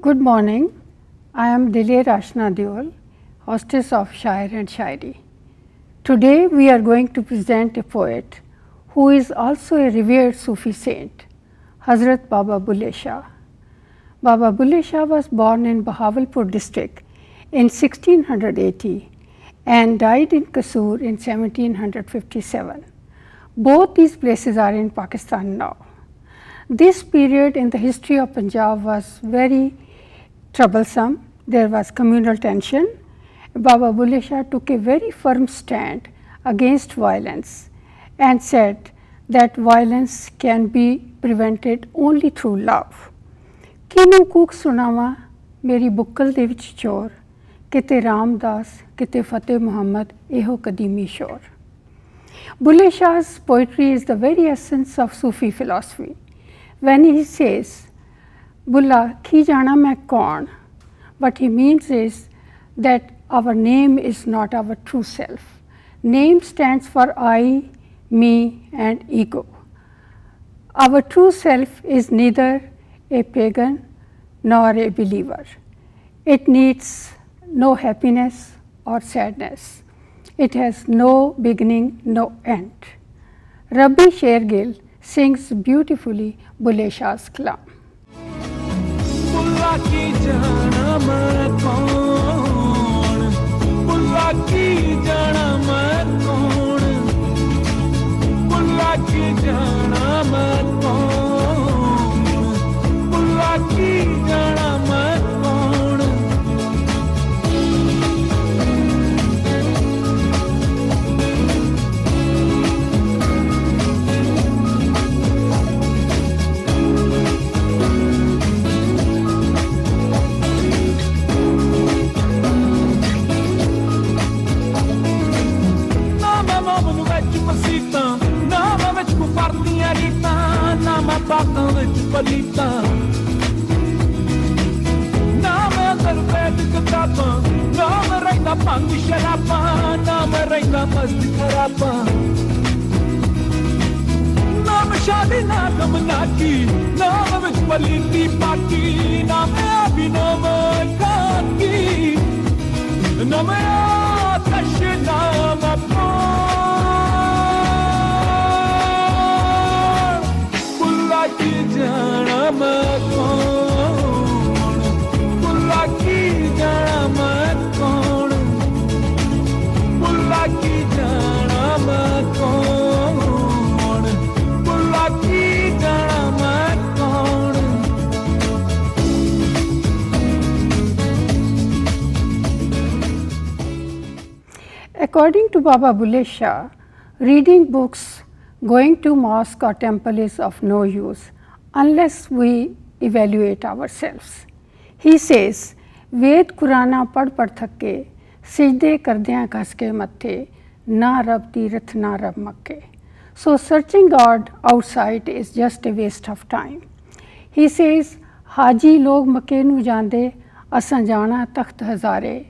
Good morning. I am Diler Ashna Deol, hostess of Shair and Shairi. Today we are going to present a poet who is also a revered Sufi saint, Hazrat Baba Bulle Shah. Baba Bulle Shah was born in Bahawalpur district in 1680 and died in Kasur in 1757. Both these places are in Pakistan now. This period in the history of Punjab was very troublesome. There was communal tension. Baba Bulle Shah took a very firm stand against violence and said that violence can be prevented only through love. Kinu kuk sunawa meri bukkal de vich chor, kite Ramdas, kite Fateh Muhammad, eho kadimi shor. Bulle Shah's poetry is the very essence of Sufi philosophy. When he says, Bulla ki jana main kaun, what he means is that our name is not our true self. Name stands for I, me and ego. Our true self is neither a pagan nor a believer. It needs no happiness or sadness. It has no beginning, no end. Rabbi Shergill sings beautifully Bulle Shah's kalam. बुल्ला की जाना मैं कौन, बुल्ला की जाना मैं कौन, बुल्ला की जाना मैं कौन, बुल्ला की जाना मैं कौन. बातों विच पलीता ना मैं अंदर बैठ किताबां ना मैं रहिंदा भंग शराबां ना मैं रहिंदा मस्त खराबां ना मैं शादी ना गम ना की ना मैं विच पलीती पाकी ना मैं अभी ना मैं खाकी ना मैं आतश ना मैं की जाना मैं कौन, बुल्ला की जाना मैं कौन, बुल्ला की जाना मैं कौन, बुल्ला की जाना मैं कौन. According to Baba Bulle Shah, reading books, going to mosque or temple is of no use unless we evaluate ourselves. He says, Ved Qurana pad thakke, sijde kardiyan ghaske mathe, na Rab Tirath na Rab Makke. So searching God outside is just a waste of time. He says, Haji log Makke nu jande, asan jana takht hazare,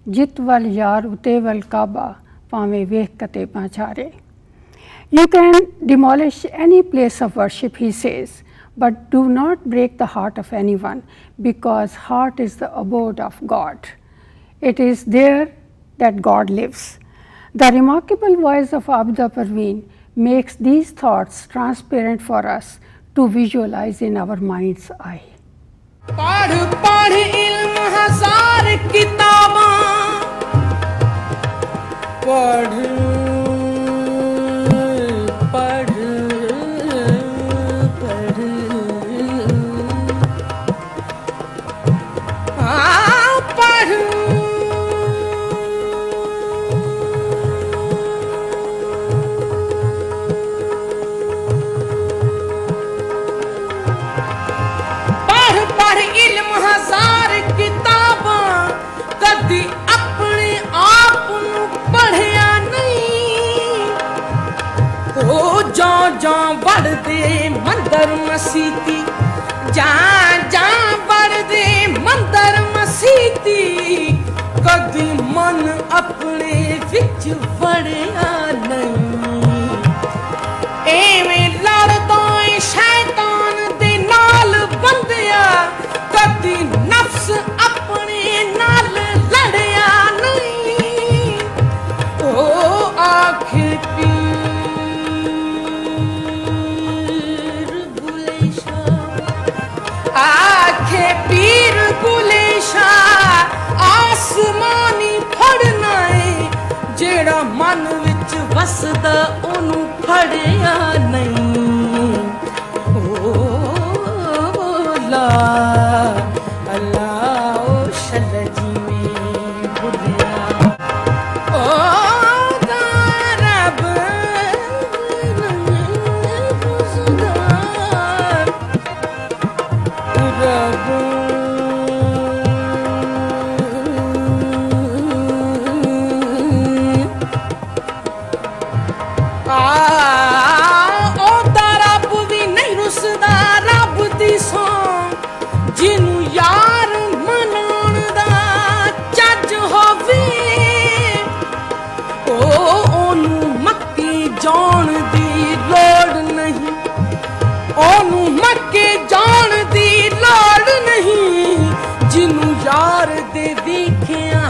jit wal yar ute wal Kaaba, pame vekh kate pachare. You can demolish any place of worship, he says, but do not break the heart of anyone, because heart is the abode of God. It is there that God lives. The remarkable voice of Abda Parveen makes these thoughts transparent for us to visualize in our mind's eye. पढ़ पढ़ इल्म हजार किताबां पढ़ मंदर मसीती जा बढ़दे मंदर मसीती कदी मन अपने विच वड़िया नहीं एवें लड़दा शैतान दे नाल बंदिया कदी नफ हसदा ओनू फड़िया नहीं ओ ला अल्लाह ओ शल जी में बुलिया ओ रब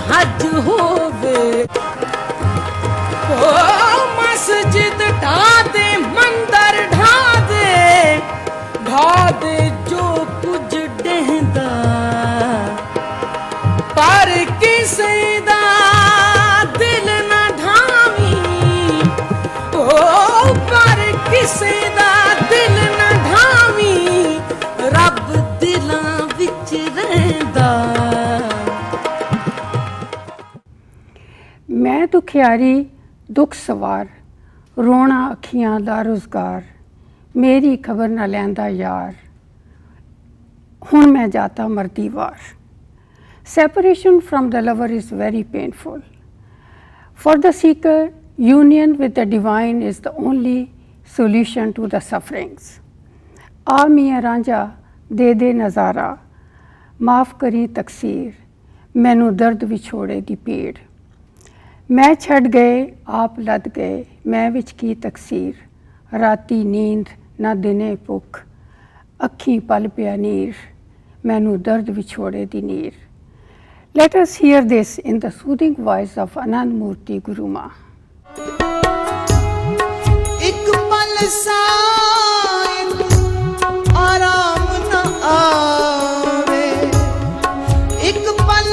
हज होवे ओ मस्जिद ढा दे मंदिर ढा दे जो कुछ डहदा पर किसे दा दिल न ढावी ओ पर किसे दा दिल न ढावी रब दिलां विच रहंदा मैं दुखियारी दुख सवार रोना अखियां दा रोज़गार मेरी खबर न लैंदा यार हुण मैं जाता मरदी वार separation from the lover is very painful for the seeker union with the divine is the only solution to the sufferings आ मियां रांझा दे दे नज़ारा माफ़ करी तकसीर मैनू दर्द विछोड़े दी पीड़ मैं छड़ गए आप लद गए मैं विच की तकसीर राती नींद ना दिने भुख अखी पल पिया नीर मैनू दर्द विछोड़े दी नीर let us hear this in the soothing voice of Anand Murthy Gurumaa एक पल साइद आराम न आवे एक पल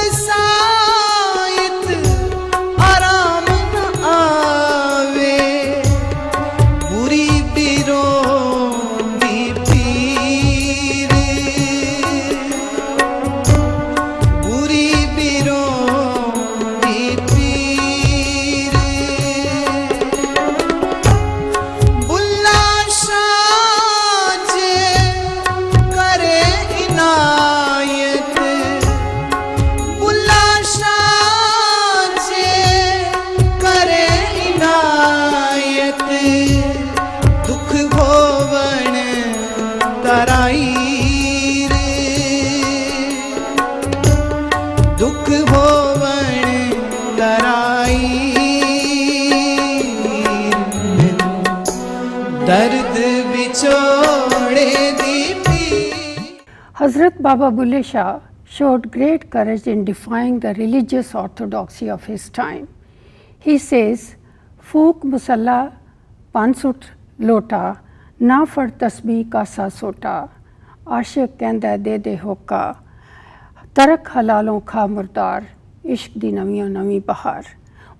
Hazrat Baba Bulle Shah showed great courage in defying the religious orthodoxy of his time. He says, "Fook musalla pansut lota, na far tasbih ka sa sota, aashiq kehda de hoka, tarak halalon kha murdar, ishq di naviyon navi bahar."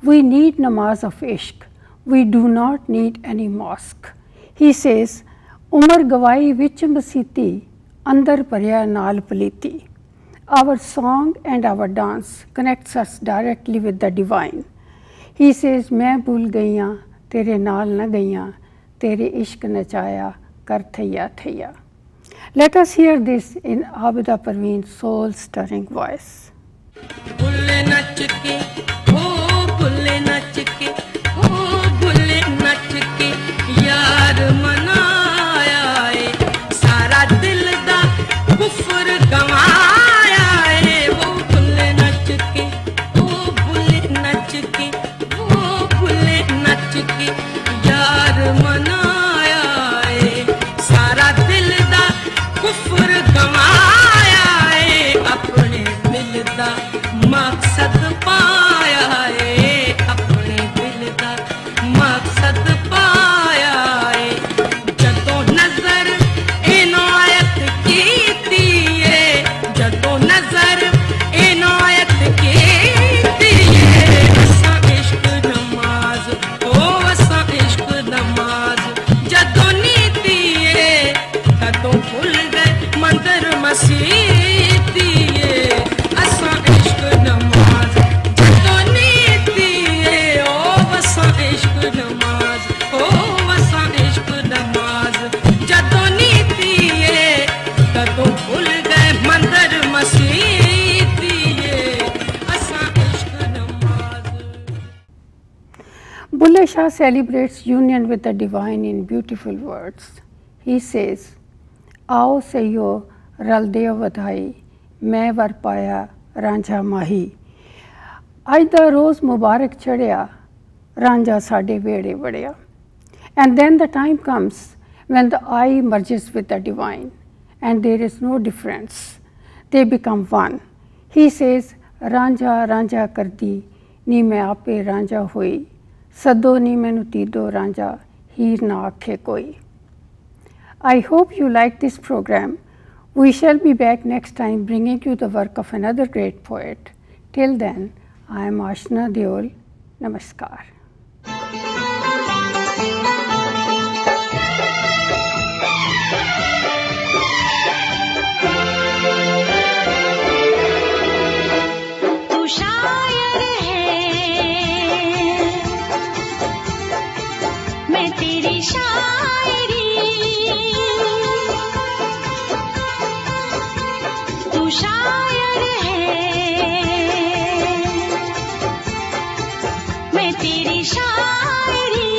We need namaz of ishq. We do not need any mosque. He says, "Umar gawai vich masiti, अंदर भरिया नाल पलीती." Our song and our dance connects us directly with the divine. He says, मैं भूल गईयां तेरे नाल न गईयां तेरे इश्क नचाया कर थैया थैया. Let us hear this in Abida Parveen's soul stirring voice. Bulleh नच के ओ बुल्ले नच के ओ बुल्ले नच के यार मनाया है सारा दिल दा कुफर गवाया है वो बुल्ले नच के ओ बुल्ले नच के ओ बुल्ले नच के यार मनाया है सारा दिल दा कुफर गवाया है अपने दिल दा मकसद पा Bulleh Shah celebrates union with the divine in beautiful words. He says, आओ सयो रल देओ वधाई मैं वर पाया रांझा माही। अज दा रोज़ मुबारक चढ़िया रांझा साडे वेड़े वड़िया। And then the time comes when the I merges with the divine and there is no difference. They become one. He says, Ranjha Ranjha करदी नी मैं आपे रांझा होई सदो नी मैनू तीदो रांझा हीर ना आखे कोई। I hope you like this program. We shall be back next time bringing you the work of another great poet. Till then, I am Ashna Deol. Namaskar. तू शायर है मैं तेरी शायरी, तू शायर है मैं तेरी शायरी।